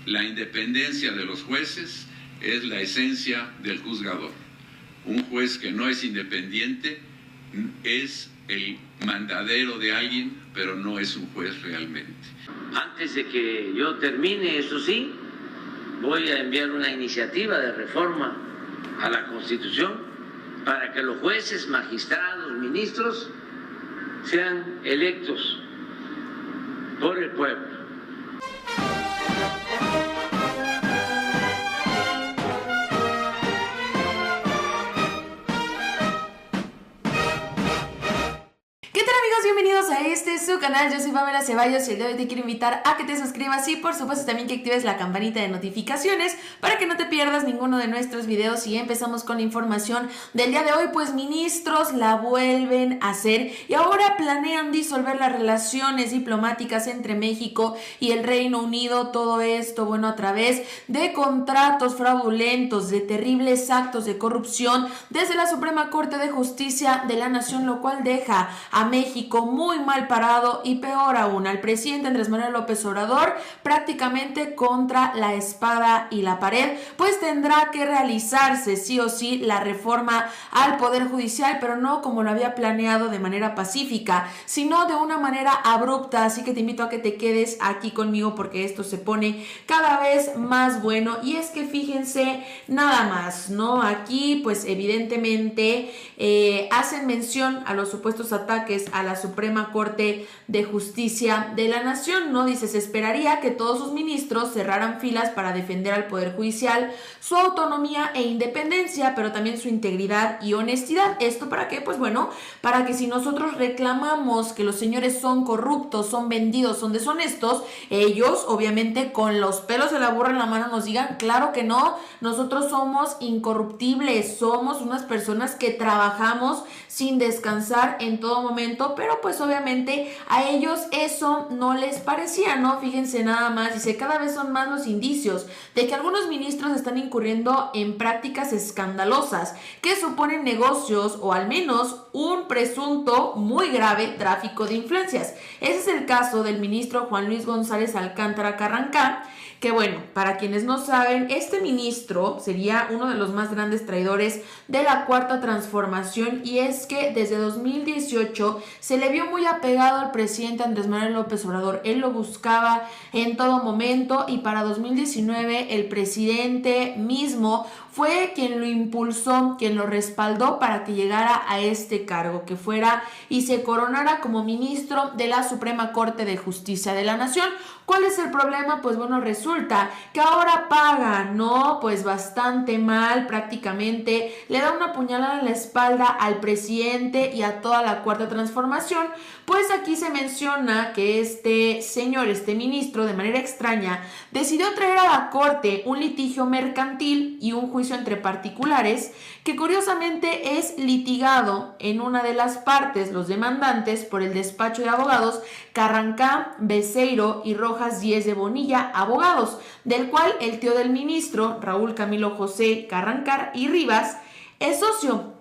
La independencia de los jueces es la esencia del juzgador. Un juez que no es independiente es el mandadero de alguien, pero no es un juez realmente. Antes de que yo termine, eso sí, voy a enviar una iniciativa de reforma a la Constitución para que los jueces, magistrados, ministros sean electos por el pueblo. Bienvenidos a su canal, yo soy Pamela Ceballos y el día de hoy te quiero invitar a que te suscribas y por supuesto también que actives la campanita de notificaciones para que no te pierdas ninguno de nuestros videos. Y empezamos con la información del día de hoy. Pues ministros la vuelven a hacer y ahora planean disolver las relaciones diplomáticas entre México y el Reino Unido. Todo esto, bueno, a través de contratos fraudulentos, de terribles actos de corrupción desde la Suprema Corte de Justicia de la Nación, lo cual deja a México muy mal parado y peor aún al presidente Andrés Manuel López Obrador prácticamente contra la espada y la pared. Pues tendrá que realizarse sí o sí la reforma al Poder Judicial, pero no como lo había planeado de manera pacífica, sino de una manera abrupta. Así que te invito a que te quedes aquí conmigo porque esto se pone cada vez más bueno. Y es que fíjense nada más, ¿no? Aquí pues evidentemente hacen mención a los supuestos ataques a la Suprema Corte de Justicia de la Nación, ¿no? Dice, se esperaría que todos sus ministros cerraran filas para defender al Poder Judicial, su autonomía e independencia, pero también su integridad y honestidad. ¿Esto para qué? Pues bueno, para que si nosotros reclamamos que los señores son corruptos, son vendidos, son deshonestos, ellos obviamente con los pelos de la burra en la mano nos digan, claro que no, nosotros somos incorruptibles, somos unas personas que trabajamos sin descansar en todo momento, pero pues obviamente a ellos eso no les parecía, ¿no? Fíjense nada más, dice, cada vez son más los indicios de que algunos ministros están incurriendo en prácticas escandalosas que suponen negocios o al menos un presunto muy grave tráfico de influencias. Ese es el caso del ministro Juan Luis González Alcántara Carrancá, que bueno, para quienes no saben, este ministro sería uno de los más grandes traidores de la Cuarta Transformación, y es que desde 2018 se le vio muy apegado al presidente Andrés Manuel López Obrador. Él lo buscaba en todo momento y para 2019 el presidente mismo fue quien lo impulsó, quien lo respaldó para que llegara a este cargo, que fuera y se coronara como ministro de la Suprema Corte de Justicia de la Nación. ¿Cuál es el problema? Pues bueno, resulta que ahora paga, ¿no? Pues bastante mal, prácticamente le da una puñalada en la espalda al presidente y a toda la Cuarta Transformación. Pues aquí se menciona que este señor, este ministro, de manera extraña, decidió traer a la corte un litigio mercantil y un juicio entre particulares que curiosamente es litigado en una de las partes, los demandantes, por el despacho de abogados Carrancá, Beceiro y Rojas Díez de Bonilla, abogados, del cual el tío del ministro, Raúl Camilo José Carrancá y Rivas, es socio.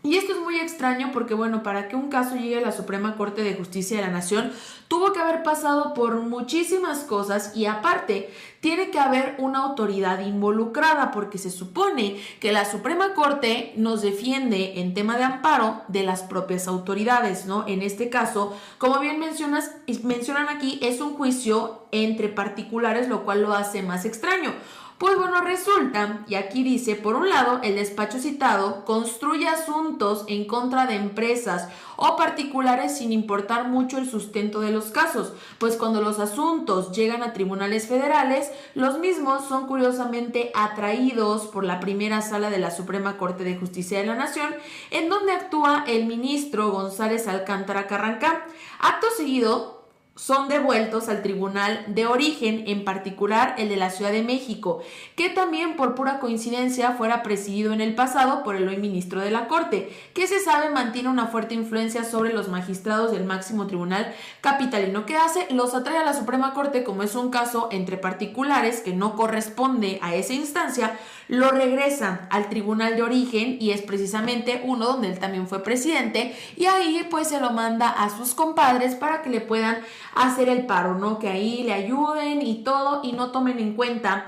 Y esto es muy extraño porque, bueno, para que un caso llegue a la Suprema Corte de Justicia de la Nación, tuvo que haber pasado por muchísimas cosas y aparte tiene que haber una autoridad involucrada, porque se supone que la Suprema Corte nos defiende en tema de amparo de las propias autoridades, ¿no? En este caso, como bien mencionan aquí, es un juicio entre particulares, lo cual lo hace más extraño. Pues bueno, resulta, y aquí dice, por un lado, el despacho citado construye asuntos en contra de empresas o particulares sin importar mucho el sustento de los casos, pues cuando los asuntos llegan a tribunales federales, los mismos son curiosamente atraídos por la primera sala de la Suprema Corte de Justicia de la Nación, en donde actúa el ministro González Alcántara Carrancá. Acto seguido, son devueltos al tribunal de origen, en particular el de la Ciudad de México, que también por pura coincidencia fuera presidido en el pasado por el hoy ministro de la Corte, que se sabe mantiene una fuerte influencia sobre los magistrados del máximo tribunal capitalino. ¿Qué hace? Los atrae a la Suprema Corte, como es un caso entre particulares que no corresponde a esa instancia, lo regresa al tribunal de origen y es precisamente uno donde él también fue presidente, y ahí pues se lo manda a sus compadres para que le puedan hacer el paro, ¿no? Que ahí le ayuden y todo y no tomen en cuenta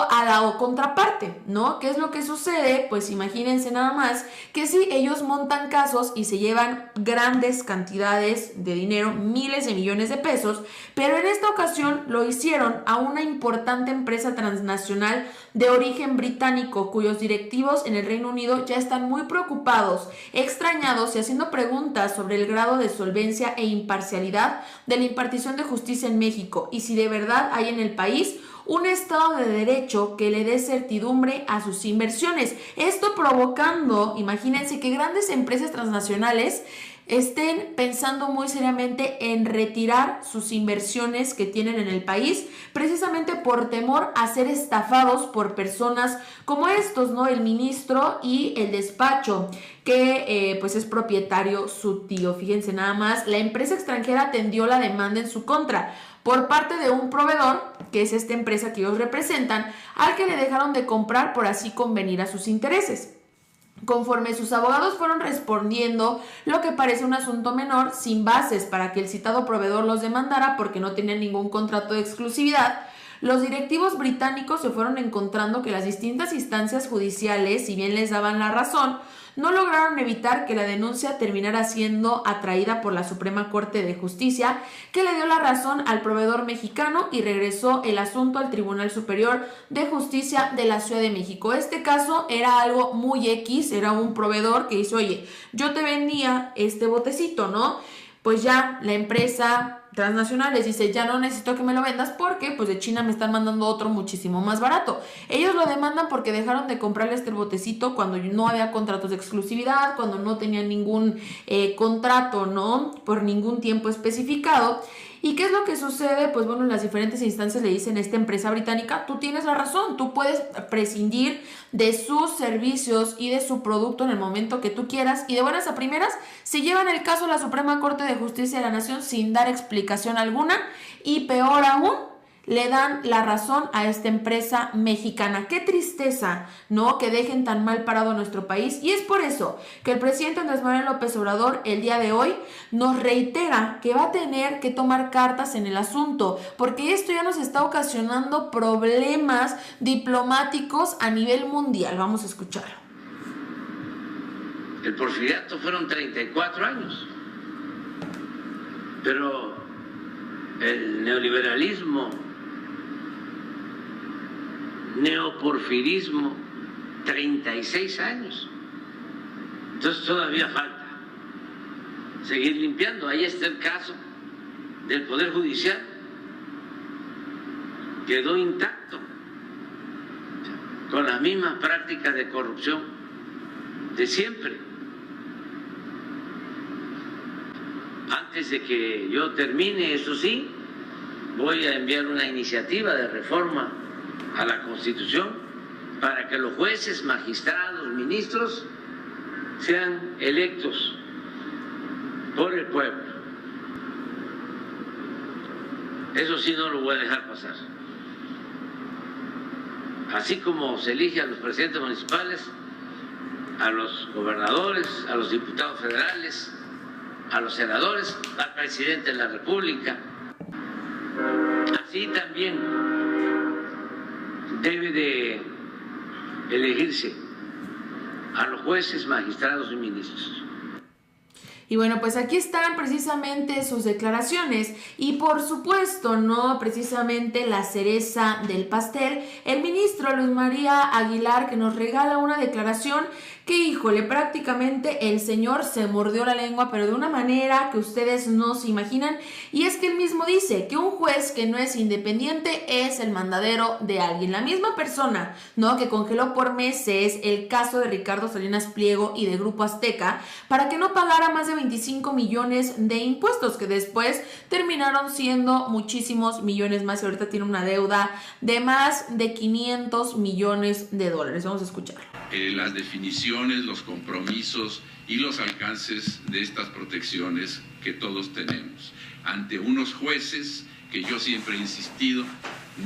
a la contraparte, ¿no? ¿Qué es lo que sucede? Pues imagínense nada más que si ellos montan casos y se llevan grandes cantidades de dinero, miles de millones de pesos, pero en esta ocasión lo hicieron a una importante empresa transnacional de origen británico, cuyos directivos en el Reino Unido ya están muy preocupados, extrañados y haciendo preguntas sobre el grado de solvencia e imparcialidad de la impartición de justicia en México y si de verdad hay en el país un Estado de Derecho que le dé certidumbre a sus inversiones. Esto provocando, imagínense, que grandes empresas transnacionales estén pensando muy seriamente en retirar sus inversiones que tienen en el país, precisamente por temor a ser estafados por personas como estos, ¿no? El ministro y el despacho que pues es propietario su tío. Fíjense nada más, la empresa extranjera atendió la demanda en su contra por parte de un proveedor, que es esta empresa que ellos representan, al que le dejaron de comprar por así convenir a sus intereses. Conforme sus abogados fueron respondiendo lo que parece un asunto menor, sin bases para que el citado proveedor los demandara porque no tenían ningún contrato de exclusividad, los directivos británicos se fueron encontrando que las distintas instancias judiciales, si bien les daban la razón, no lograron evitar que la denuncia terminara siendo atraída por la Suprema Corte de Justicia, que le dio la razón al proveedor mexicano y regresó el asunto al Tribunal Superior de Justicia de la Ciudad de México. Este caso era algo muy X, era un proveedor que dice, oye, yo te vendía este botecito, ¿no? Pues ya la empresa transnacional les dice, ya no necesito que me lo vendas porque pues de China me están mandando otro muchísimo más barato. Ellos lo demandan porque dejaron de comprarle este botecito cuando no había contratos de exclusividad, cuando no tenían ningún contrato, ¿no? Por ningún tiempo especificado. ¿Y qué es lo que sucede? Pues bueno, las diferentes instancias le dicen a esta empresa británica, tú tienes la razón, tú puedes prescindir de sus servicios y de su producto en el momento que tú quieras, y de buenas a primeras se llevan el caso a la Suprema Corte de Justicia de la Nación sin dar explicación alguna, y peor aún, le dan la razón a esta empresa mexicana. Qué tristeza, ¿no? Que dejen tan mal parado a nuestro país. Y es por eso que el presidente Andrés Manuel López Obrador el día de hoy nos reitera que va a tener que tomar cartas en el asunto, porque esto ya nos está ocasionando problemas diplomáticos a nivel mundial. Vamos a escucharlo. El porfiriato fueron 34 años, pero el neoliberalismo, neoporfirismo, 36 años. Entonces todavía falta seguir limpiando. Ahí está el caso del Poder Judicial. Quedó intacto, con las mismas prácticas de corrupción de siempre. Antes de que yo termine, eso sí, voy a enviar una iniciativa de reforma a la Constitución para que los jueces, magistrados, ministros sean electos por el pueblo. Eso sí no lo voy a dejar pasar. Así como se elige a los presidentes municipales, a los gobernadores, a los diputados federales, a los senadores, al presidente de la República, así también debe de elegirse a los jueces, magistrados y ministros. Y bueno, pues aquí están precisamente sus declaraciones y por supuesto, no precisamente la cereza del pastel, el ministro Luis María Aguilar, que nos regala una declaración que, híjole, prácticamente el señor se mordió la lengua, pero de una manera que ustedes no se imaginan, y es que él mismo dice que un juez que no es independiente es el mandadero de alguien. La misma persona, ¿no?, que congeló por meses el caso de Ricardo Salinas Pliego y de Grupo Azteca para que no pagara más de 25 millones de impuestos, que después terminaron siendo muchísimos millones más, y ahorita tiene una deuda de más de 500 millones de dólares. Vamos a escucharlo. Las definiciones, los compromisos y los alcances de estas protecciones que todos tenemos ante unos jueces que yo siempre he insistido,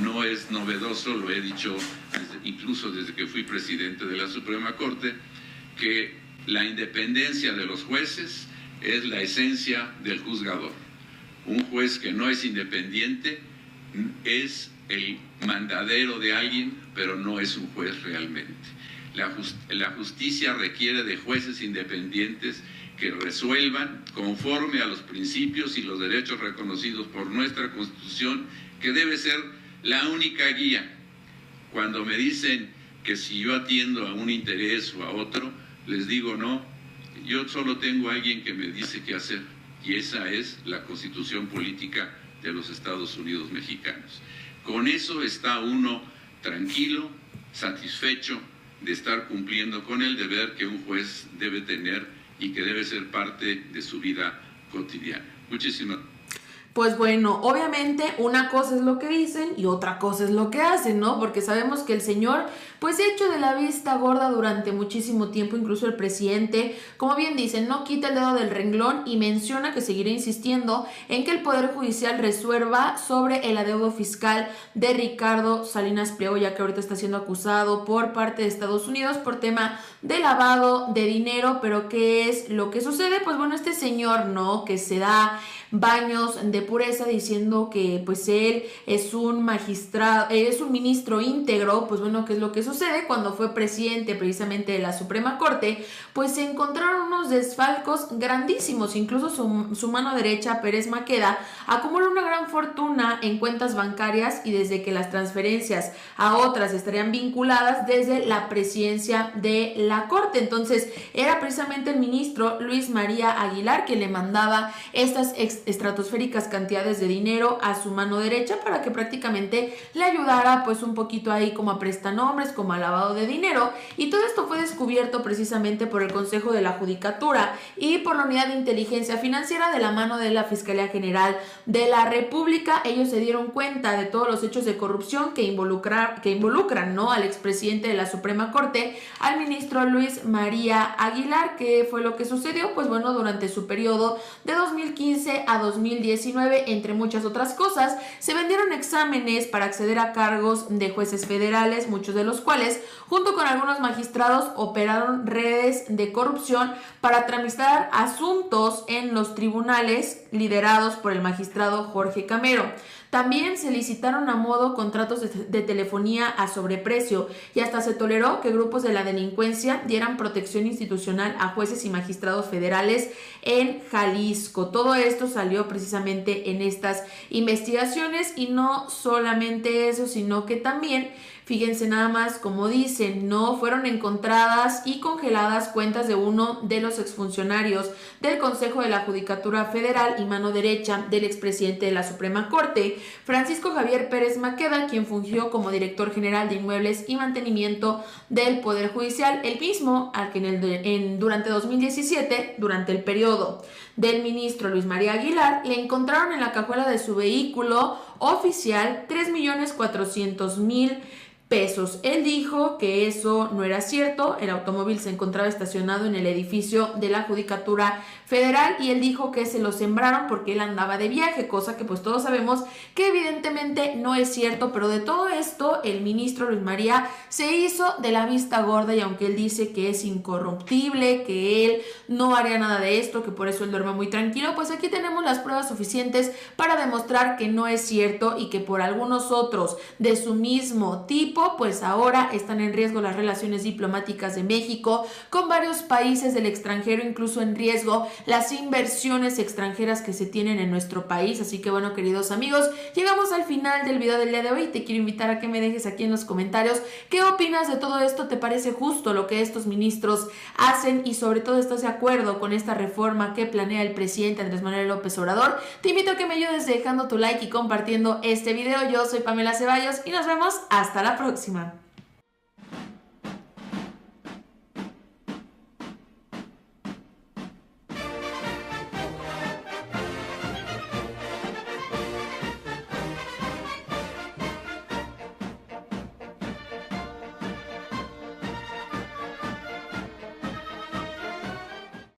no es novedoso, lo he dicho incluso desde que fui presidente de la Suprema Corte, que la independencia de los jueces es la esencia del juzgador. Un juez que no es independiente es el mandadero de alguien, pero no es un juez realmente. La justicia requiere de jueces independientes que resuelvan conforme a los principios y los derechos reconocidos por nuestra Constitución, que debe ser la única guía. Cuando me dicen que si yo atiendo a un interés o a otro, les digo no, yo solo tengo a alguien que me dice qué hacer, y esa es la Constitución política de los Estados Unidos mexicanos. Con eso está uno tranquilo, satisfecho de estar cumpliendo con el deber que un juez debe tener y que debe ser parte de su vida cotidiana. Muchísimas gracias. Pues bueno, obviamente una cosa es lo que dicen y otra cosa es lo que hacen, ¿no? Porque sabemos que el señor, pues hecho de la vista gorda durante muchísimo tiempo, incluso el presidente, como bien dicen, no quita el dedo del renglón y menciona que seguirá insistiendo en que el Poder Judicial resuelva sobre el adeudo fiscal de Ricardo Salinas Pliego, ya que ahorita está siendo acusado por parte de Estados Unidos por tema de lavado de dinero. Pero ¿qué es lo que sucede? Pues bueno, este señor, ¿no? Que se da baños de pureza diciendo que pues él es un magistrado, es un ministro íntegro. Pues bueno, ¿qué es lo que sucede? Cuando fue presidente precisamente de la Suprema Corte, pues se encontraron unos desfalcos grandísimos. Incluso su mano derecha, Pérez Maqueda, acumula una gran fortuna en cuentas bancarias, y desde que las transferencias a otras estarían vinculadas desde la presidencia de la Corte. Entonces era precisamente el ministro Luis María Aguilar quien le mandaba estas estratosféricas cantidades de dinero a su mano derecha para que prácticamente le ayudara pues un poquito ahí como a prestanombres, como a lavado de dinero. Y todo esto fue descubierto precisamente por el Consejo de la Judicatura y por la Unidad de Inteligencia Financiera de la mano de la Fiscalía General de la República. Ellos se dieron cuenta de todos los hechos de corrupción que involucran, ¿no?, al expresidente de la Suprema Corte, al ministro Luis María Aguilar. ¿Qué fue lo que sucedió? Pues bueno, durante su periodo de 2015 a 2019, entre muchas otras cosas, se vendieron exámenes para acceder a cargos de jueces federales, muchos de los cuales, junto con algunos magistrados, operaron redes de corrupción para tramitar asuntos en los tribunales liderados por el magistrado Jorge Camero. También se licitaron a modo contratos de telefonía a sobreprecio, y hasta se toleró que grupos de la delincuencia dieran protección institucional a jueces y magistrados federales en Jalisco. Todo esto salió precisamente en estas investigaciones, y no solamente eso, sino que también, fíjense nada más, como dicen, no fueron encontradas y congeladas cuentas de uno de los exfuncionarios del Consejo de la Judicatura Federal y mano derecha del expresidente de la Suprema Corte, Francisco Javier Pérez Maqueda, quien fungió como director general de Inmuebles y Mantenimiento del Poder Judicial, el mismo al que durante 2017, durante el periodo del ministro Luis María Aguilar, le encontraron en la cajuela de su vehículo oficial 3.400.000 pesos. Él dijo que eso no era cierto. El automóvil se encontraba estacionado en el edificio de la Judicatura Federal, y él dijo que se lo sembraron porque él andaba de viaje, cosa que pues todos sabemos que evidentemente no es cierto. Pero de todo esto el ministro Luis María se hizo de la vista gorda, y aunque él dice que es incorruptible, que él no haría nada de esto, que por eso él duerme muy tranquilo, pues aquí tenemos las pruebas suficientes para demostrar que no es cierto, y que por algunos otros de su mismo tipo, pues ahora están en riesgo las relaciones diplomáticas de México con varios países del extranjero, incluso en riesgo las inversiones extranjeras que se tienen en nuestro país. Así que bueno, queridos amigos, llegamos al final del video del día de hoy. Te quiero invitar a que me dejes aquí en los comentarios qué opinas de todo esto. ¿Te parece justo lo que estos ministros hacen? Y sobre todo, ¿estás de acuerdo con esta reforma que planea el presidente Andrés Manuel López Obrador? Te invito a que me ayudes dejando tu like y compartiendo este video. Yo soy Pamela Ceballos y nos vemos hasta la próxima.